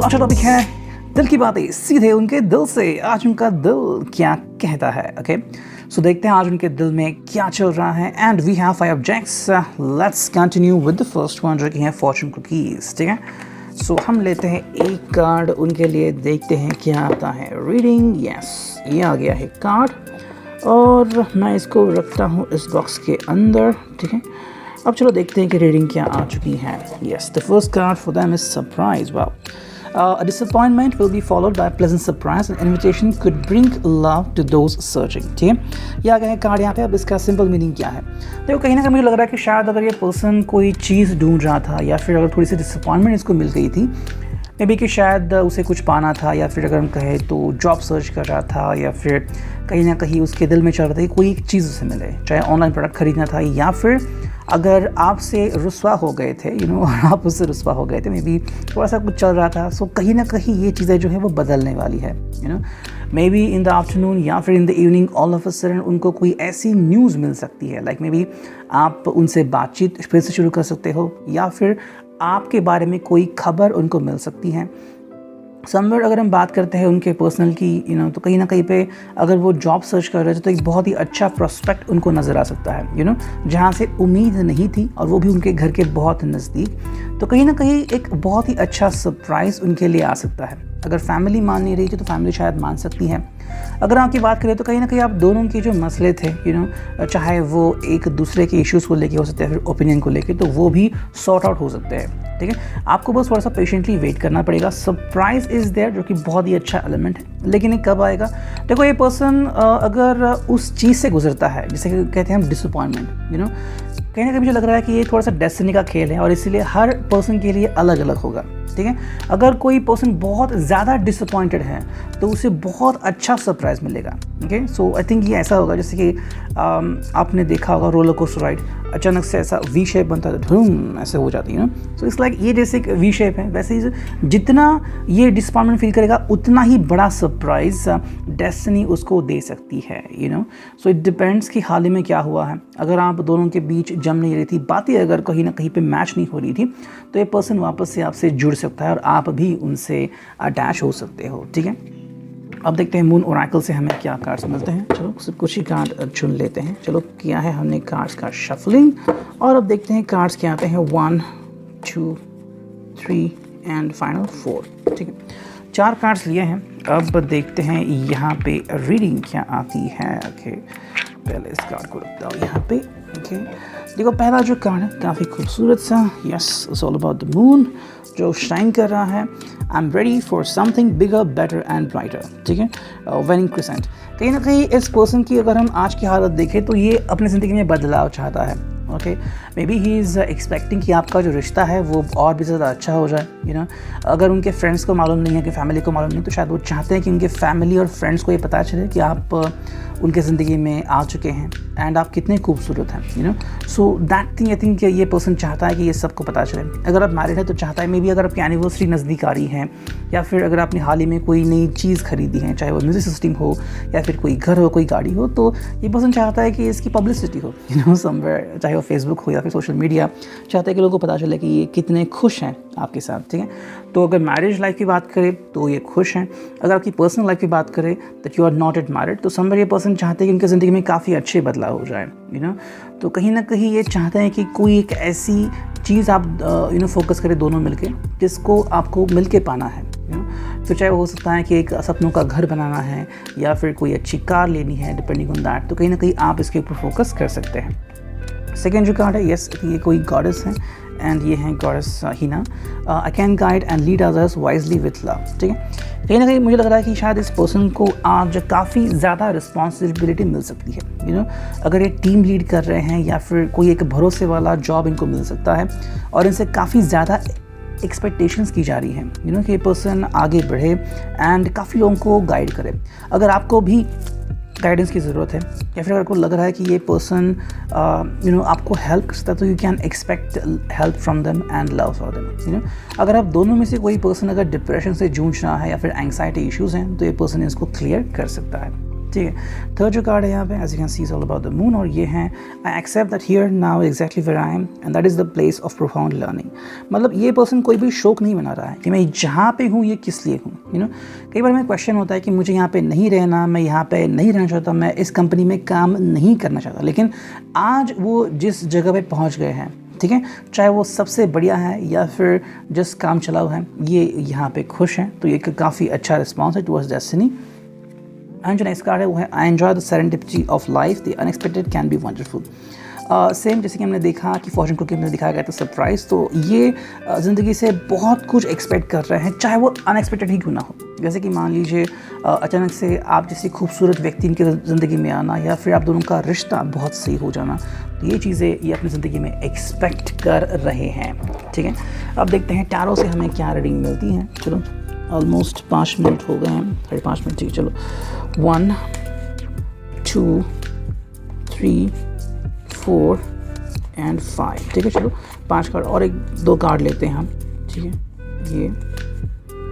आज का टॉपिक है दिल की बातें सीधे उनके दिल से। आज उनका दिल क्या कहता है। ओके सो देखते हैं आज उनके दिल में क्या चल रहा है। And we have 5 objects. Let's continue with the first one जो कि है फॉर्चून कुकीज। ठीक है सो हम लेते हैं एक कार्ड उनके लिए, देखते हैं क्या आता है। रीडिंग यस ये आ गया है कार्ड और मैं इसको रखता हूँ इस बॉक्स के अंदर। ठीक है अब चलो देखते हैं कि रीडिंग क्या आ चुकी है। Yes the first card for them is surprise. Wow a disappointment will be followed by a pleasant surprise. An invitation could bring love to those searching. ठीक है ये आ गया है कार्ड यहाँ पे। अब इसका सिंपल मीनिंग क्या है? देखो कहीं ना कहीं मुझे लग रहा है कि शायद अगर ये पर्सन कोई चीज़ ढूंढ रहा था या फिर अगर थोड़ी सी डिसअपॉइंटमेंट इसको मिल गई थी, मे बी कि शायद उसे कुछ पाना था या फिर अगर हम कहें तो जॉब सर्च कर रहा था या फिर कहीं ना कहीं उसके दिल में चल रहा था कि कोई एक चीज़ उसे मिले, चाहे ऑनलाइन प्रोडक्ट खरीदना था या फिर अगर आपसे रुस्वा हो गए थे और आप उससे रुस्वा हो गए थे, मे बी थोड़ा सा कुछ चल रहा था। सो कहीं ना कहीं ये चीज़ें जो है वो बदलने वाली है। May be in the afternoon या फिर in the evening all of a sudden उनको कोई ऐसी न्यूज़ मिल सकती है, लाइक मे बी आप उनसे बातचीत फिर से शुरू कर सकते हो या फिर आपके बारे में कोई खबर उनको मिल सकती है। समवेयर अगर हम बात करते हैं उनके पर्सनल की तो कहीं ना कहीं पे अगर वो जॉब सर्च कर रहे थे तो एक बहुत ही अच्छा प्रोस्पेक्ट उनको नज़र आ सकता है जहाँ से उम्मीद नहीं थी और वो भी उनके घर के बहुत नज़दीक। तो कहीं ना कहीं एक बहुत ही अच्छा सरप्राइज़ उनके लिए आ सकता है। अगर फैमिली मान नहीं रही थी तो फैमिली शायद मान सकती है। अगर आपकी बात करें तो कहीं ना कहीं आप दोनों के जो मसले थे चाहे वो एक दूसरे के इश्यूज़ को लेके हो सकते हैं फिर ओपिनियन को लेके, तो वो भी सॉर्ट आउट हो सकते हैं। ठीक है आपको बस थोड़ा सा पेशेंटली वेट करना पड़ेगा। सरप्राइज इज़ देयर जो कि बहुत ही अच्छा एलिमेंट है, लेकिन ये कब आएगा? देखो ये पर्सन अगर उस चीज़ से गुजरता है जिसे कहते हैं हम डिसअपॉइंटमेंट, कहीं ना कहीं मुझे लग रहा है कि ये थोड़ा सा डेस्टिनी का खेल है और इसीलिए हर पर्सन के लिए अलग अलग होगा। ठीक है अगर कोई पर्सन बहुत ज़्यादा डिसअपॉइंटेड है तो उसे बहुत अच्छा सरप्राइज़ मिलेगा। ओके सो आई थिंक ये ऐसा होगा जैसे कि आपने देखा होगा रोलर कोस्टर राइड, अचानक से ऐसा वी शेप बनता है, धूम ऐसे हो जाती है सो इट्स लाइक ये जैसे एक वी शेप है, वैसे ही जितना ये डिसअपॉइंटमेंट फील करेगा उतना ही बड़ा सरप्राइज डेस्टिनी उसको दे सकती है। सो इट डिपेंड्स कि हाल ही में क्या हुआ है। अगर आप दोनों के बीच जम नहीं रही थी, बातें अगर कहीं ना कहीं पे मैच नहीं हो रही थी, तो ये पर्सन वापस से आपसे जुड़ सकता है और आप भी उनसे अटैच हो सकते हो। ठीक है अब देखते हैं मून ओरेकल से हमें क्या कार्ड्स मिलते हैं। चलो सिर्फ कुछ ही कार्ड चुन लेते हैं। चलो किया है हमने कार्ड्स का शफलिंग और अब देखते हैं कार्ड्स क्या आते हैं। 1 2 3 एंड फाइनल 4। ठीक है 4 कार्ड्स लिए हैं। अब देखते हैं यहाँ पे रीडिंग क्या आती है। ओके पहले इस कार्ड को रखता हूँ यहाँ पे। ओके देखो पहला जो कार्ड है काफ़ी खूबसूरत सा, yes it's all about the moon जो शाइन कर रहा है। I am ready for something bigger better and brighter. ठीक है वेनिंग क्रिसेंट, कहीं ना कहीं इस पर्सन की अगर हम आज की हालत देखें तो ये अपनी ज़िंदगी में बदलाव चाहता है। Okay may be he is expecting कि आपका जो रिश्ता है वो और भी ज़्यादा अच्छा हो जाए। अगर उनके फ्रेंड्स को मालूम नहीं है कि फैमिली को मालूम नहीं, तो शायद वो चाहते हैं कि उनके फैमिली और फ्रेंड्स को ये पता चले कि आप उनके ज़िंदगी में आ चुके हैं एंड आप कितने खूबसूरत हैं। So that thing I think ये पर्सन चाहता है कि ये सबको पता चले। अगर आप मैरिड है तो चाहता है मे बी अगर आपकी एनिवर्सरी नज़दीक आ रही है या फिर अगर आपने हाल ही में कोई नई चीज़ खरीदी है, चाहे वो म्यूजिक सिस्टम हो या फिर कोई घर हो कोई गाड़ी हो, तो ये पर्सन चाहता है कि इसकी पब्लिसिटी हो समवेयर, चाहे वो फेसबुक हो या फिर सोशल मीडिया, चाहता है कि लोगों को पता चले कि ये कितने खुश हैं आपके साथ। ठीक है तो अगर मैरिज लाइफ की बात करें तो ये खुश हैं। अगर आपकी पर्सनल लाइफ की बात करें that you are not yet married, तो समवेयर ये पर्सन चाहते हैं कि उनकी ज़िंदगी में काफ़ी अच्छे बदलाव हो जाए। तो कहीं ना कहीं ये चाहते हैं कि कोई एक ऐसी चीज़ आप फोकस करें दोनों मिलके जिसको आपको मिलके पाना है। फिर चाहे वो हो सकता है कि एक सपनों का घर बनाना है या फिर कोई अच्छी कार लेनी है, डिपेंडिंग ऑन दैट, तो कहीं ना कहीं आप इसके ऊपर फोकस कर सकते हैं। सेकेंड जो कार्ड है, यस ये कोई गॉडेस है एंड ये हैं goddess Heena. I can guide and lead others wisely with love. ठीक है कहीं ना कहीं मुझे लग रहा है कि शायद इस पर्सन को आज काफ़ी ज़्यादा रिस्पॉन्सिबिलिटी मिल सकती है। अगर ये टीम लीड कर रहे हैं या फिर कोई एक भरोसे वाला जॉब इनको मिल सकता है और इनसे काफ़ी ज़्यादा एक्सपेक्टेशंस की जा रही हैं कि ये पर्सन आगे बढ़े एंड काफ़ी लोगों को गाइड करे। अगर आपको भी गाइडेंस की ज़रूरत है या फिर अगर आपको लग रहा है कि ये पर्सन आपको हेल्प कर सकता है, तो you can expect help from them and love for them. अगर आप दोनों में से कोई पर्सन अगर डिप्रेशन से जूझ रहा है या फिर एंग्जाइटी इश्यूज़ हैं, तो ये पर्सन इसको क्लियर कर सकता है। ठीक है। थर्ड जो कार्ड है यहाँ पे, as you can see is all about the moon, और ये है I accept that here now exactly where I am and that is the place of profound learning. मतलब ये पर्सन कोई भी शौक नहीं बना रहा है कि मैं जहाँ पे हूँ ये किस लिए हूँ, यू नो। कई बार में क्वेश्चन होता है कि मुझे यहाँ पे नहीं रहना, मैं यहाँ पे नहीं रहना चाहता, मैं इस कंपनी में काम नहीं करना चाहता, लेकिन आज वो जिस जगह पे पहुँच गए हैं, ठीक है, चाहे वो सबसे बढ़िया है या फिर जस्ट काम चलाओ है, ये यहाँ पे खुश हैं, तो ये काफ़ी अच्छा रिस्पॉन्स है टुवर्ड्स डेस्टिनी। एंड जो नेक्स्ट कार्ड है वो है I enjoy the serendipity of life, the unexpected can be wonderful. Same जैसे कि हमने देखा कि फॉर्चून कुकी में दिखाया गया था सरप्राइज़, तो ये ज़िंदगी से बहुत कुछ एक्सपेक्ट कर रहे हैं, चाहे वो अनएक्सपेक्टेड ही क्यों ना हो। जैसे कि मान लीजिए अचानक से आप जैसी खूबसूरत व्यक्ति इनकी ज़िंदगी में आना, या फिर आप दोनों का रिश्ता बहुत सही हो जाना, तो ये चीज़ें ये अपनी ज़िंदगी में एक्सपेक्ट कर रहे हैं, ठीक है। अब देखते हैं टैरो से हमें क्या रीडिंग मिलती है। चलो ऑलमोस्ट 5 मिनट हो गए हैं, 5.5 मिनट, ठीक है। चलो 1 2 3 4 एंड 5, ठीक है। चलो 5 कार्ड और 2 कार्ड लेते हैं हम, ठीक है, ये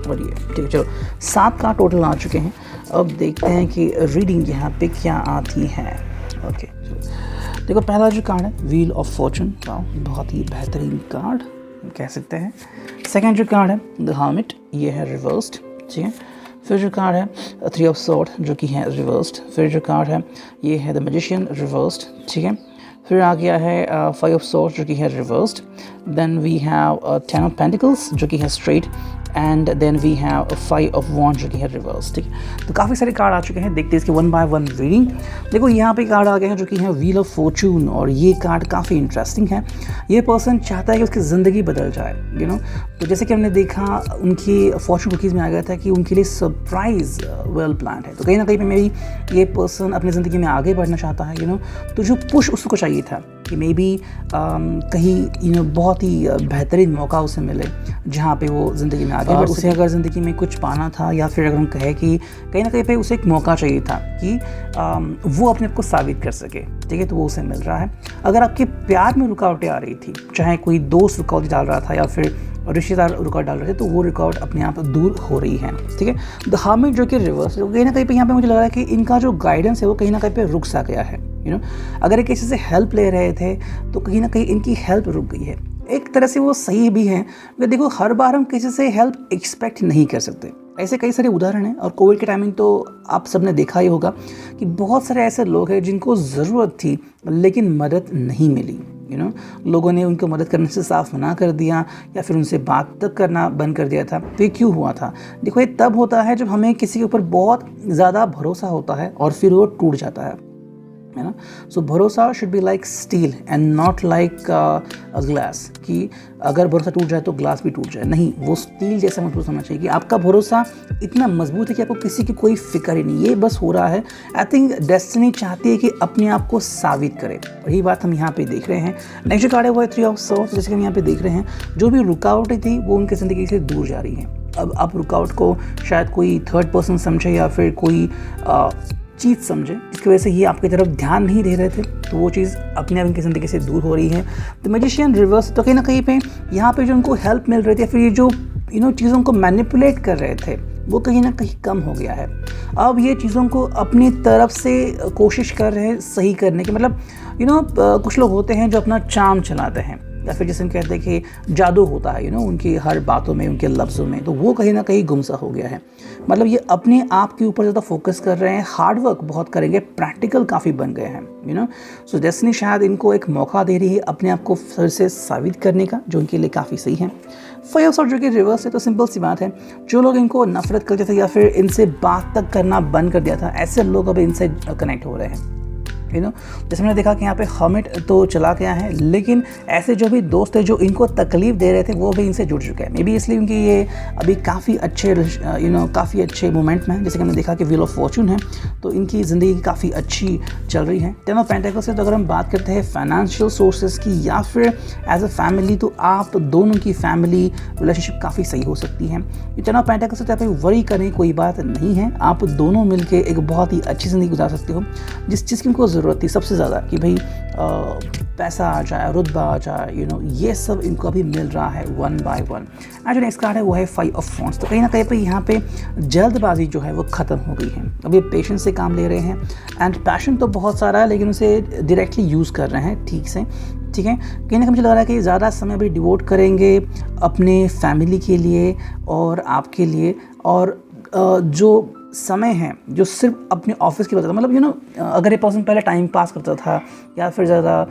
और ये, ठीक है। चलो 7 कार्ड टोटल आ चुके हैं। अब देखते हैं कि रीडिंग यहाँ पे क्या आती है। ओके, देखो पहला जो कार्ड है व्हील ऑफ फॉर्चून, बहुत ही बेहतरीन कार्ड कह सकते हैं। सेकंड जो कार्ड है द हर्मिट, ये है रिवर्स्ड, ठीक है। फिर जो कार्ड है 3 ऑफ स्वॉर्ड जो कि है रिवर्स्ड। फिर जो कार्ड है ये है द मैजिशियन रिवर्स्ड, ठीक है। फिर आ गया है 5 ऑफ स्वॉर्ड जो कि है reversed. Then we have 10 of pentacles जो कि है straight, and then we have 5 of wand जो कि है रिवर्स, ठीक है। तो काफ़ी सारे कार्ड आ चुके हैं, देखते हैं इसके 1 बाय 1 रीडिंग। देखो यहाँ पे कार्ड आ गए हैं जो कि है व्हील ऑफ फॉर्चून, और ये कार्ड काफ़ी इंटरेस्टिंग है। ये पर्सन चाहता है कि उसकी ज़िंदगी बदल जाए, यू नो। तो जैसे कि हमने देखा उनकी फॉर्चून कुकीज़ में आ गया था कि उनके लिए सरप्राइज़ वेल प्लान है, तो कहीं ना कहीं पे मेरी ये पर्सन अपनी ज़िंदगी में आगे बढ़ना चाहता है, यू नो। तो जो पुश उसको चाहिए था कि मे बी कहीं यू नो बहुत ही बेहतरीन मौका उसे मिले जहाँ पे वो ज़िंदगी में आगे बढ़, उसे अगर ज़िंदगी में कुछ पाना था, या फिर अगर हम कहें कि कहीं ना कहीं पे उसे एक मौका चाहिए था कि वो अपने आप को साबित कर सके, ठीक है, तो वो उसे मिल रहा है। अगर आपके प्यार में रुकावटें आ रही थी, चाहे कोई दोस्त रुकावट डाल रहा था या फिर रिश्तेदार रुकावट डाल रहे थे, तो वो रुकावट अपने आप दूर हो रही है, ठीक है। द हर्मिट जो कि रिवर्स, कहीं ना कहीं पे यहाँ पे मुझे लग रहा है कि इनका जो गाइडेंस है वो कहीं ना कहीं पे रुक सा गया है, यू नो। अगर एक किसी से हेल्प ले रहे थे तो कहीं ना कहीं इनकी हेल्प रुक गई है। एक तरह से वो सही भी है, क्योंकि देखो हर बार हम किसी से हेल्प एक्सपेक्ट नहीं कर सकते। ऐसे कई सारे उदाहरण हैं, और कोविड के टाइमिंग तो आप सबने देखा ही होगा कि बहुत सारे ऐसे लोग हैं जिनको ज़रूरत थी लेकिन मदद नहीं मिली, यू नो। लोगों ने उनको मदद करने से साफ मना कर दिया, या फिर उनसे बात तक करना बंद कर दिया था। तो ये क्यों हुआ था? देखो ये तब होता है जब हमें किसी के ऊपर बहुत ज़्यादा भरोसा होता है और फिर वो टूट जाता है ना। सो भरोसा should be like steel and not like a glass, कि अगर भरोसा टूट जाए तो ग्लास भी टूट जाए, नहीं, वो स्टील जैसा मजबूत होना चाहिए कि आपका भरोसा इतना मजबूत है कि आपको किसी की कोई फिक्र ही नहीं। ये बस हो रहा है, आई थिंक डेस्टिनी चाहती है कि अपने आप को साबित करे, और यही बात हम यहाँ पे देख रहे हैं। नेक्स्ट जो कार्ड है वो है 3 ऑफ स्वॉर्ड्स, जैसे कि हम यहाँ पे देख रहे हैं जो भी रुकावटें थी वो उनकी ज़िंदगी से दूर जा रही हैं। अब आप रुकावट को शायद कोई थर्ड पर्सन समझे या फिर कोई चीज़ समझे जिसकी वजह से ये आपकी तरफ ध्यान नहीं दे रहे थे, तो वो चीज़ अपने आप इनकी ज़िंदगी से दूर हो रही है। तो मैजिशियन रिवर्स, तो कहीं ना कहीं पे यहाँ पे जो उनको हेल्प मिल रही थी, फिर ये जो यू नो चीज़ों को मैनिपुलेट कर रहे थे, वो कहीं ना कहीं कम हो गया है। अब ये चीज़ों को अपनी तरफ से कोशिश कर रहे हैं सही करने की। मतलब यू नो कुछ लोग होते हैं जो अपना चार्म चलाते हैं, या फिर जैसे हम कहते हैं कि जादू होता है, यू नो, उनकी हर बातों में, उनके लफ्ज़ों में, तो वो कहीं ना कहीं गुमसा हो गया है। मतलब ये अपने आप के ऊपर ज़्यादा फोकस कर रहे हैं, हार्ड वर्क बहुत करेंगे, प्रैक्टिकल काफ़ी बन गए हैं, यू नो। सो डेस्टिनी शायद इनको एक मौका दे रही है अपने आप को फिर से साबित करने का, जो उनके लिए काफ़ी सही है। 5 ऑफ स्वॉर्ड्स जो कि रिवर्स है, तो सिंपल सी बात है, जो लोग इनको नफरत करते थे या फिर इनसे बात तक करना बंद कर दिया था, ऐसे लोग अब इनसे कनेक्ट हो रहे हैं, यू नो। जैसे मैंने देखा कि यहाँ पे हर्मिट तो चला गया है, लेकिन ऐसे जो भी दोस्त है जो इनको तकलीफ दे रहे थे वो भी इनसे जुड़ चुके हैं। मे बी इसलिए उनकी ये अभी काफ़ी अच्छे यू नो काफ़ी अच्छे मोमेंट में है। जैसे कि हमने देखा कि व्हील ऑफ फॉर्चून है, तो इनकी ज़िंदगी काफ़ी अच्छी चल रही है। 10 ऑफ पेंटिकल्स से तो अगर हम बात करते हैं फाइनेंशियल सोर्सेज की या फिर एज अ फैमिली, तो आप दोनों की फैमिली रिलेशनशिप काफ़ी सही हो सकती है। 10 ऑफ पेंटिकल्स से तो आप वरी करने कोई बात नहीं है, आप दोनों मिलकर एक बहुत ही अच्छी ज़िंदगी गुजार सकते हो। जिस चीज़ की उनको ज़रूरत थी सबसे ज़्यादा कि भाई पैसा आ जाए, रुतबा आ जाए, ये सब इनको अभी मिल रहा है वन बाय वन। आज जो नेक्स्ट कार्ड है वो है 5 ऑफ वॉन्ड्स। तो कहीं ना कहीं पे यहाँ पे जल्दबाजी जो है वो ख़त्म हो गई है। अब ये पेशेंस से काम ले रहे हैं एंड पैशन तो बहुत सारा है लेकिन उसे डायरेक्टली यूज़ कर रहे हैं ठीक से, ठीक है। कहीं ना कहीं मुझे लग रहा है कि ज़्यादा समय अभी डिवोट करेंगे अपने फैमिली के लिए और आपके लिए, और जो समय है जो सिर्फ अपने ऑफिस की बता, मतलब अगर ये पर्सन पहले टाइम पास करता था या फिर ज़्यादा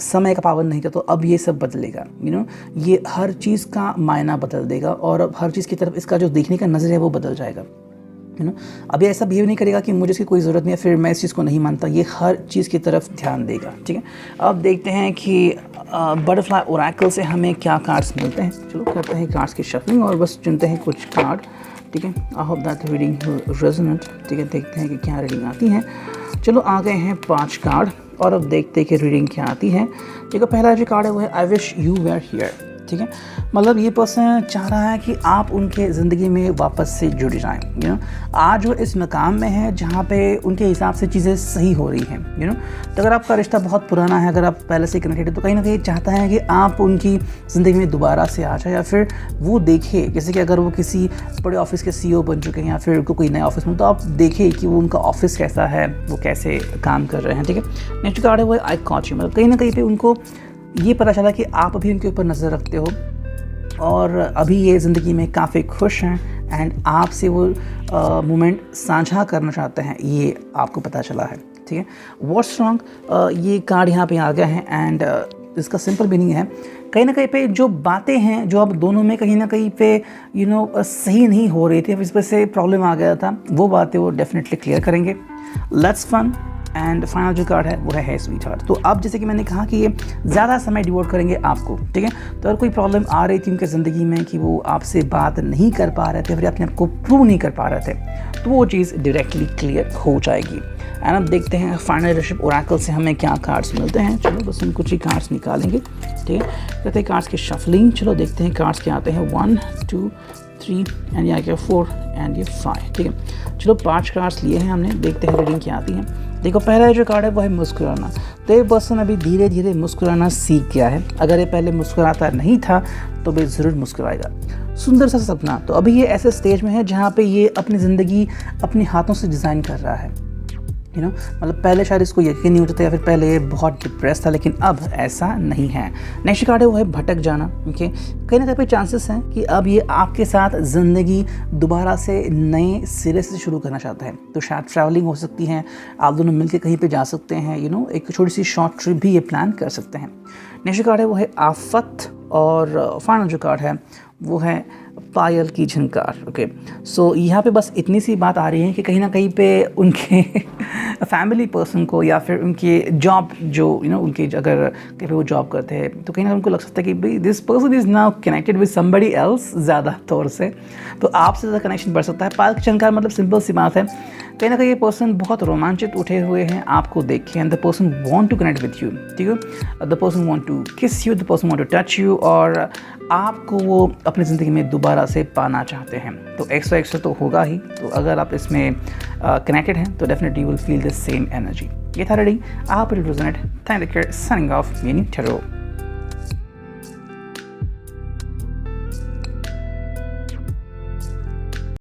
समय का पाबंद नहीं था, तो अब ये सब बदलेगा। ये हर चीज़ का मायना बदल देगा और अब हर चीज़ की तरफ इसका जो देखने का नज़र है वो बदल जाएगा। अब ये ऐसा बिहेव नहीं करेगा कि मुझे इसकी कोई ज़रूरत नहीं है, फिर मैं इस चीज़ को नहीं मानता। ये हर चीज़ की तरफ ध्यान देगा, ठीक है। अब देखते हैं कि बटरफ्लाई ओरेकल से हमें क्या कार्ड्स मिलते हैं। चलो करते हैं कार्ड्स की शफलिंग और बस चुनते हैं कुछ कार्ड, ठीक है। I hope that reading resonate, ठीक है। देखते हैं कि क्या रीडिंग आती है। चलो आ गए हैं 5 कार्ड और अब देखते हैं कि रीडिंग क्या आती है। देखो पहला जो कार्ड है वो है I wish you were here, ठीक है। मतलब ये पर्सन चाह रहा है कि आप उनके ज़िंदगी में वापस से जुड़ जाएं। आज वो इस मकाम में है जहाँ पे उनके हिसाब से चीज़ें सही हो रही हैं। तो अगर आपका रिश्ता बहुत पुराना है, अगर आप पहले से कनेक्टेड है, तो कहीं ना कहीं चाहता है कि आप उनकी ज़िंदगी में दोबारा से आ जाए या फिर वो देखे, जैसे कि अगर वो किसी बड़े ऑफिस के CEO बन चुके हैं या फिर कोई नए ऑफिस में, तो आप देखें कि वो उनका ऑफिस कैसा है, वो कैसे काम कर रहे हैं, ठीक है। नेक्स्ट कार्ड है वो आई कॉट यू। मतलब कहीं ना कहीं पे उनको ये पता चला कि आप अभी उनके ऊपर नज़र रखते हो और अभी ये ज़िंदगी में काफ़ी खुश हैं एंड आपसे वो मोमेंट साझा करना चाहते हैं, ये आपको पता चला है, ठीक है। व्हाट्स रॉन्ग, ये कार्ड यहाँ पे आ गया है एंड इसका सिंपल मीनिंग है कहीं ना कहीं पे जो बातें हैं जो अब दोनों में कहीं ना कहीं पे सही नहीं हो रही थी, इस वजह से प्रॉब्लम आ गया था, वो बातें वो डेफिनेटली क्लियर करेंगे। Let's fun. एंड फाइनल जो कार्ड है वो है स्वीट हार्ट। तो अब जैसे कि मैंने कहा कि ये ज़्यादा समय डिवोट करेंगे आपको, ठीक है। तो अगर कोई प्रॉब्लम आ रही थी उनके ज़िंदगी में कि वो आपसे बात नहीं कर पा रहे थे, फिर अपने आप को प्रूव नहीं कर पा रहे थे, तो वो चीज़ डायरेक्टली क्लियर हो जाएगी। एंड अब देखते हैं फाइनल लीडरशिप ओरेकल से हमें क्या कार्ड्स मिलते हैं। चलो बस हम कुछ ही कार्ड्स निकालेंगे, ठीक है। कहते हैं कार्ड्स की शफलिंग। चलो देखते हैं कार्ड्स क्या आते हैं। 1 2 3 एंड ये आ गया 4 एंड ये 5, ठीक है। चलो 5 कार्ड्स लिए हैं हमने, देखते हैं रीडिंग क्या आती है। देखो पहला जो कार्ड है वो है मुस्कुराना। तो ये पर्सन अभी धीरे धीरे मुस्कुराना सीख गया है। अगर ये पहले मुस्कुराता नहीं था तो भी ज़रूर मुस्कुराएगा। सुंदर सा सपना। तो अभी ये ऐसे स्टेज में है जहाँ पे ये अपनी ज़िंदगी अपने हाथों से डिज़ाइन कर रहा है। मतलब पहले शायद इसको यकीन नहीं होता था या फिर पहले ये बहुत डिप्रेस था, लेकिन अब ऐसा नहीं है। नेक्स्ट कार्ड है वो है भटक जाना, ओके। कहीं ना कहीं पे चांसेस हैं कि अब ये आपके साथ ज़िंदगी दोबारा से नए सिरे से शुरू करना चाहता है। तो शायद ट्रैवलिंग हो सकती है, आप दोनों मिलकर कहीं पे जा सकते हैं, एक छोटी सी शॉर्ट ट्रिप भी ये प्लान कर सकते हैं। नेक्स्ट कार्ड है वो है आफत और फाइनल जो कार्ड है वो है पायल की झनकार, ओके। सो यहाँ पे बस इतनी सी बात आ रही है कि कहीं ना कहीं पे उनके फैमिली पर्सन को या फिर उनके जॉब जो उनके अगर कहीं पे वो जॉब करते हैं तो कहीं ना उनको लग सकता है कि भाई this person is now connected with somebody else, ज़्यादा तौर से तो आपसे ज़्यादा कनेक्शन बढ़ सकता है। पायल की झनकार मतलब सिंपल सी बात है, कहीं ना कहीं ये पर्सन बहुत रोमांचित उठे हुए हैं आपको देख के and the person want to connect with you, ठीक है। The person want to kiss you, the person want to touch you और आपको वो अपनी ज़िंदगी में दोबारा से पाना चाहते हैं। तो एक्स्ट्रा तो होगा ही। तो अगर आप इसमें कनेक्टेड हैं तो definitely you will feel the same energy. ये था रीडिंग। आप represent thank you signing off मीनी टेरो।